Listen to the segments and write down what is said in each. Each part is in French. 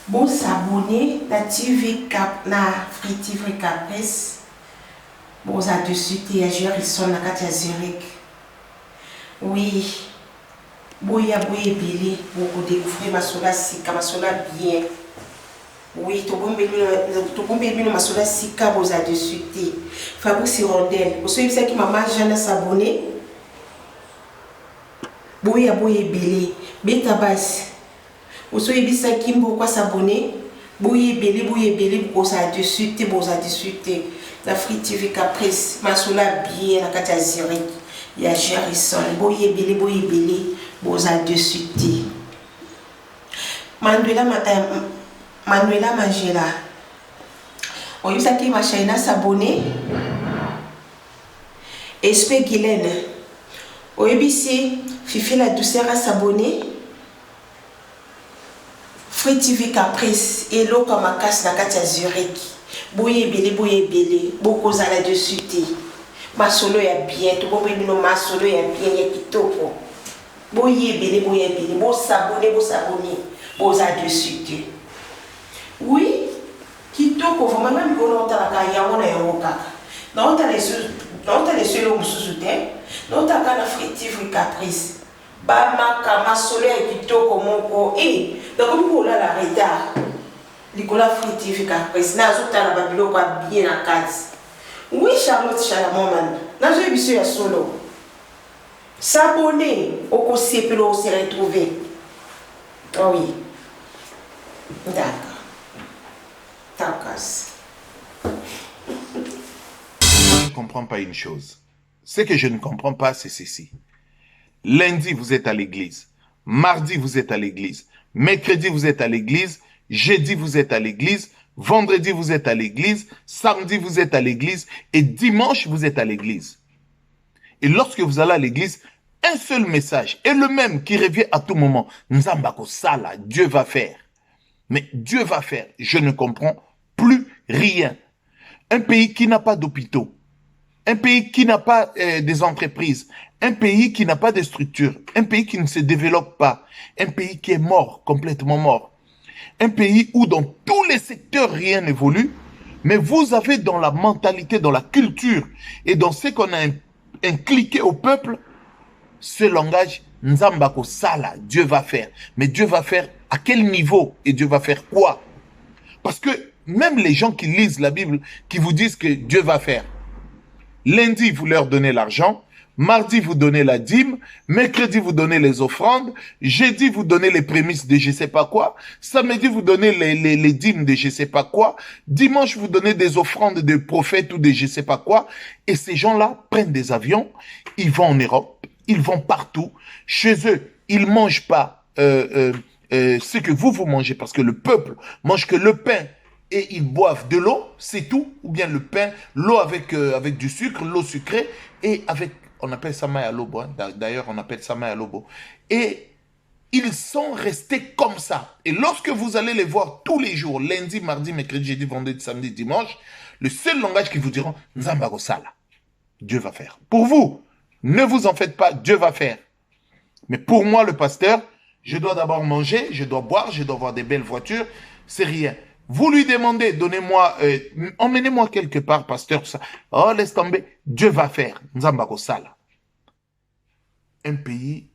Bon s'abonner na TV Cap na Free TV Caprice. Bon ça dessus te agir ils sont na kati ya Zurich. Oui. Boya boye belé pour découvrir ma sola sika ma sola bien. Oui, to bombe bino ma sola sika bon ça dessus te. Fabrice Rondel. Vous savez ça qui maman Jeanne s'abonner. Boya boye belé. Beta base. Vous savez bisa kimbo quoi s'abonner. Boye belé pour ça dessus te bon ça dessus te. La Free TV Caprice ma sola bien na kati ya Zurich. Ya Jerison boye belé. Boza dessus te. Manuela Mangela. Oyusa ki machaina s'abonner. Espé Guylaine. Oyebisi Fifi la douceur à s'abonner. Free TV Caprice. Hello Kamakas na kati ya Zurich. Boye belé. Boko zala dessus te. Ma solo ya bien. To bobe bino ma solo ya bien ya kitoko. Boye belé, bo s'abonner, bo za dessus. Oui, kitoko, vraiment même qu'on entend la carrière, on a un kaka. Non, t'as les seuls hommes sous-soutien, non, t'as qu'à la Free TV Caprice. Bama, kama, soleil, kitoko, moko, donc comme pour la retard, Nicolas Free TV Caprice, n'a pas la babilo, pas bien la case. Oui, Charlotte Chalamoman, n'a pas vu ya solo. S'abonner au conseil pour se retrouver. Oh oui. D'accord. Je ne comprends pas une chose. Ce que je ne comprends pas, c'est ceci. Lundi, vous êtes à l'église. Mardi, vous êtes à l'église. Mercredi, vous êtes à l'église. Jeudi, vous êtes à l'église. Vendredi, vous êtes à l'église. Samedi, vous êtes à l'église. Et dimanche, vous êtes à l'église. Et lorsque vous allez à l'église, un seul message, et le même qui revient à tout moment. Nzambako Sala, Dieu va faire. Mais Dieu va faire. Je ne comprends plus rien. Un pays qui n'a pas d'hôpitaux, un pays qui n'a pas des entreprises, un pays qui n'a pas de structures, un pays qui ne se développe pas, un pays qui est mort, complètement mort. Un pays où dans tous les secteurs rien n'évolue, mais vous avez dans la mentalité, dans la culture et dans ce qu'on a inculqué au peuple, ce langage, Nzambako Sala, Dieu va faire. Mais Dieu va faire à quel niveau et Dieu va faire quoi? Parce que même les gens qui lisent la Bible, qui vous disent que Dieu va faire, lundi, vous leur donnez l'argent, mardi, vous donnez la dîme, mercredi, vous donnez les offrandes, jeudi, vous donnez les prémices de je sais pas quoi, samedi, vous donnez les dîmes de je sais pas quoi, dimanche, vous donnez des offrandes de prophètes ou de je sais pas quoi, et ces gens-là prennent des avions, ils vont en Europe, ils vont partout. Chez eux, ils ne mangent pas ce que vous mangez, parce que le peuple mange que le pain et ils boivent de l'eau, c'est tout. Ou bien le pain, l'eau avec du sucre, l'eau sucrée, et avec, on appelle ça maï à lobo, hein. D'ailleurs on appelle ça maï à lobo. Et ils sont restés comme ça. Et lorsque vous allez les voir tous les jours, lundi, mardi, mercredi, jeudi, vendredi, samedi, dimanche, le seul langage qu'ils vous diront, Nzambako Sala, Dieu va faire. Pour vous, ne vous en faites pas, Dieu va faire. Mais pour moi, le pasteur, je dois d'abord manger, je dois boire, je dois avoir des belles voitures, c'est rien. Vous lui demandez, donnez-moi, emmenez-moi quelque part, pasteur, ça. Oh, laisse tomber, Dieu va faire. Nzambako Sala. Un pays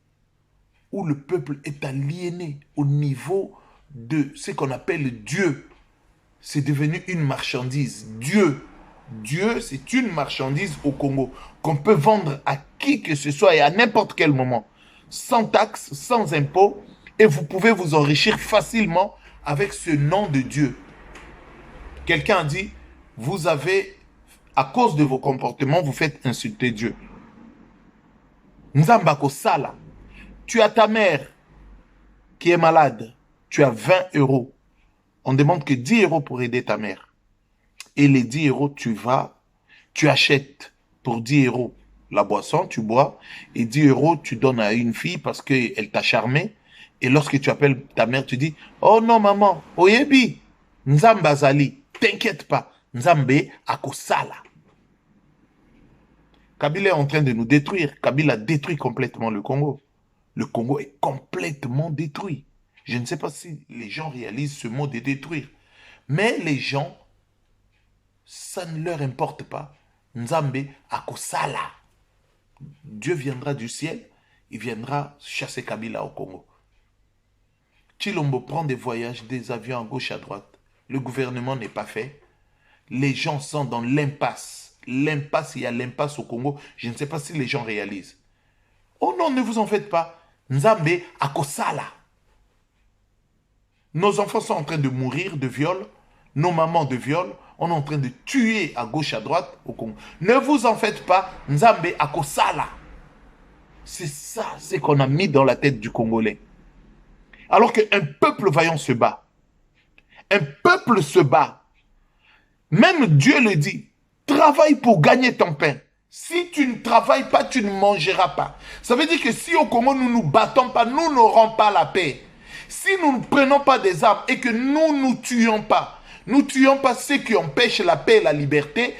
où le peuple est aliéné au niveau de ce qu'on appelle Dieu. C'est devenu une marchandise. Dieu, c'est une marchandise au Congo qu'on peut vendre à qui que ce soit et à n'importe quel moment, sans taxes, sans impôts, et vous pouvez vous enrichir facilement avec ce nom de Dieu. Quelqu'un a dit, vous avez, à cause de vos comportements, vous faites insulter Dieu. Nzambako Sala, tu as ta mère qui est malade, tu as 20 €. On demande que 10 € pour aider ta mère. Et les 10 €, tu achètes pour 10 € la boisson, tu bois, et 10 € tu donnes à une fille parce qu'elle t'a charmé. Et lorsque tu appelles ta mère, tu dis, oh non maman, oyebi, Nzamba Zali, t'inquiète pas, Nzambe akosala. Kabila est en train de nous détruire. Kabila détruit complètement le Congo. Le Congo est complètement détruit. Je ne sais pas si les gens réalisent ce mot de détruire. Mais les gens, ça ne leur importe pas. Nzambe akosala. Dieu viendra du ciel, il viendra chasser Kabila au Congo. Chilombo prend des voyages, des avions à gauche, à droite. Le gouvernement n'est pas fait. Les gens sont dans l'impasse. L'impasse, il y a l'impasse au Congo. Je ne sais pas si les gens réalisent. Oh non, ne vous en faites pas. Nzambe akosala. Nos enfants sont en train de mourir de viol. Nos mamans de viol. On est en train de tuer à gauche, à droite au Congo. Ne vous en faites pas. Nzambe akosala. C'est ça, c'est qu'on a mis dans la tête du Congolais. Alors qu'un peuple vaillant se bat. Un peuple se bat. Même Dieu le dit. Travaille pour gagner ton pain. Si tu ne travailles pas, tu ne mangeras pas. Ça veut dire que si au Congo, nous ne nous battons pas, nous n'aurons pas la paix. Si nous ne prenons pas des armes et que nous ne tuons pas ceux qui empêchent la paix et la liberté,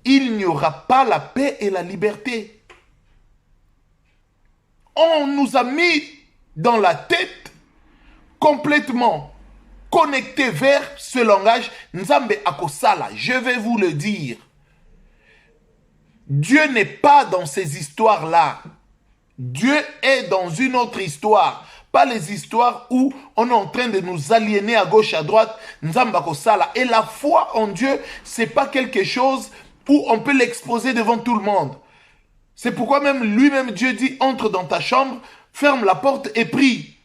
il n'y aura pas la paix et la liberté. On nous a mis dans la tête complètement connecté vers ce langage. Nzambe akosala, je vais vous le dire. Dieu n'est pas dans ces histoires-là. Dieu est dans une autre histoire. Pas les histoires où on est en train de nous aliéner à gauche, à droite. Nzamba kosala. Et la foi en Dieu, c'est pas quelque chose où on peut l'exposer devant tout le monde. C'est pourquoi même lui-même Dieu dit, entre dans ta chambre, ferme la porte et prie.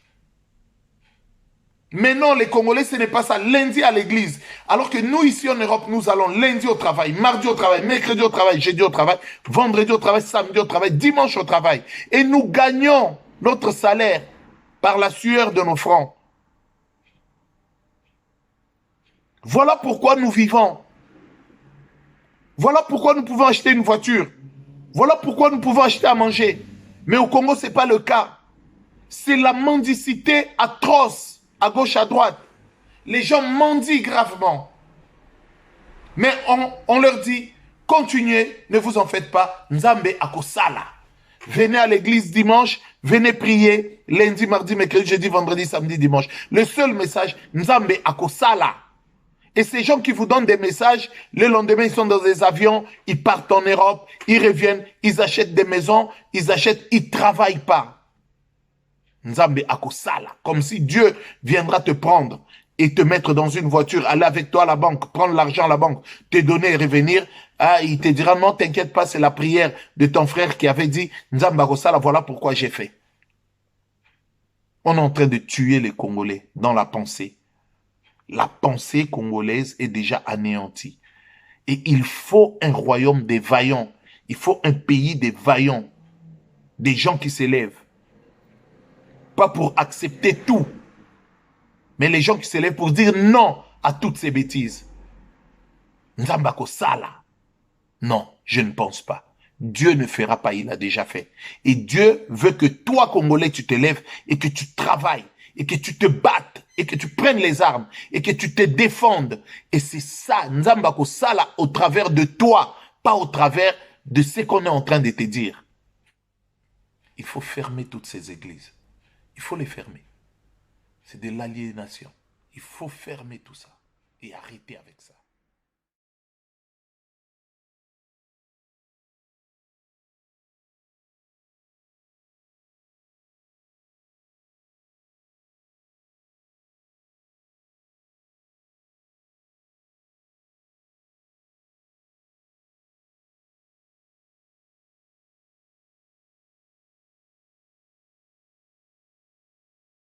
Mais non, les Congolais, ce n'est pas ça. Lundi à l'église. Alors que nous, ici en Europe, nous allons lundi au travail, mardi au travail, mercredi au travail, jeudi au travail, vendredi au travail, samedi au travail, dimanche au travail. Et nous gagnons notre salaire par la sueur de nos fronts. Voilà pourquoi nous vivons. Voilà pourquoi nous pouvons acheter une voiture. Voilà pourquoi nous pouvons acheter à manger. Mais au Congo, ce n'est pas le cas. C'est la mendicité atroce. À gauche, à droite. Les gens mendient gravement. Mais on leur dit, continuez, ne vous en faites pas. Nzambe akosala. Venez à l'église dimanche, venez prier lundi, mardi, mercredi, jeudi, vendredi, samedi, dimanche. Le seul message, Nzambe akosala. Et ces gens qui vous donnent des messages, le lendemain, ils sont dans des avions, ils partent en Europe, ils reviennent, ils achètent des maisons, ils ne travaillent pas. Nzambe akosala, comme si Dieu viendra te prendre et te mettre dans une voiture, aller avec toi à la banque, prendre l'argent à la banque, te donner et revenir. Ah, il te dira non, t'inquiète pas, c'est la prière de ton frère qui avait dit Nzambe akosala, voilà pourquoi j'ai fait. On est en train de tuer les Congolais dans la pensée. La pensée congolaise est déjà anéantie. Et il faut un royaume des vaillants. Il faut un pays des vaillants. Des gens qui s'élèvent. Pas pour accepter tout, mais les gens qui se lèvent pour dire non à toutes ces bêtises. Nzamba kosala. Non, je ne pense pas. Dieu ne fera pas, il a déjà fait. Et Dieu veut que toi, Congolais, tu te lèves et que tu travailles, et que tu te battes, et que tu prennes les armes, et que tu te défendes. Et c'est ça, Nzamba kosala, au travers de toi, pas au travers de ce qu'on est en train de te dire. Il faut fermer toutes ces églises. Il faut les fermer. C'est de l'aliénation. Il faut fermer tout ça et arrêter avec ça.